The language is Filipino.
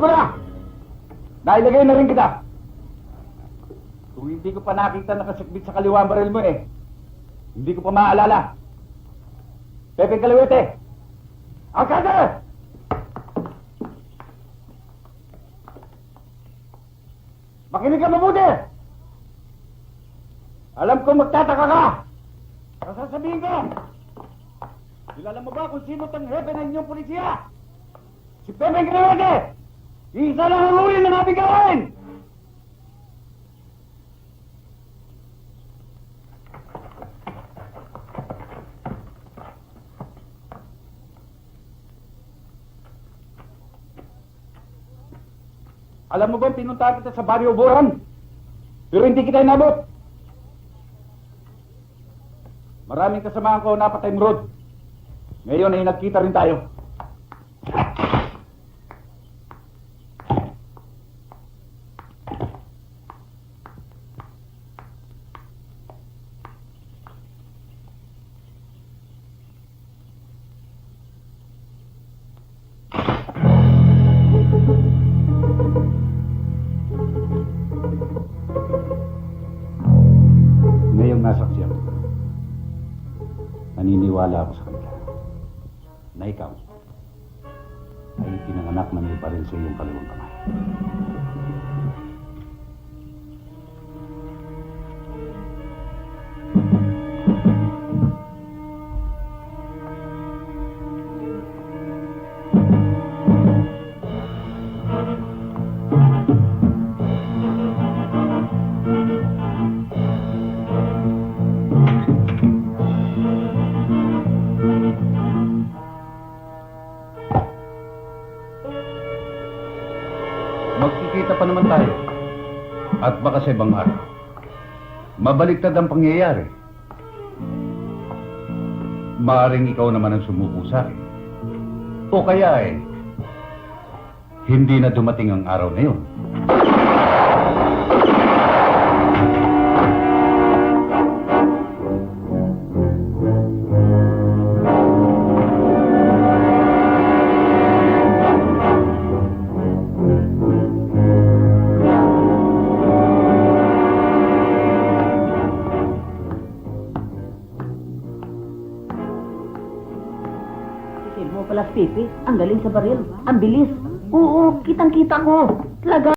mo na! Nailagay na rin kita. Kung hindi ko pa nakita nakasakbit sa kaliwa ang baril mo eh, hindi ko pa maaalala. Pepe Calawete! Alcade! Makinig ka mabuti! Alam ko magtataka ka! Sasabihin ko! Kilala mo ba kung sino tang hepe ng inyong pulisya? Si Pepe Calawete! Isa lang ang huli ng aming gawin! Alam mo ba, pinunta kita sa Barrio Boran? Pero hindi kita inabot. Maraming kasamahan ko napatay mo road. Ngayon ay nagkita rin tayo. Ngayong nasaksiyan ko, naniniwala ako sa kanila na ikaw ay pinanganak na may baril sa iyong kaliwang kamay. Magkikita pa naman tayo. At baka sa ibang araw, mabaliktad ang pangyayari. Maaring ikaw naman ang sumuko sa akin. O kaya hindi na dumating ang araw na yun. Mo pala, Pipi. Ang galing sa baril. Ang bilis. Oo, kitang-kita ko. Talaga.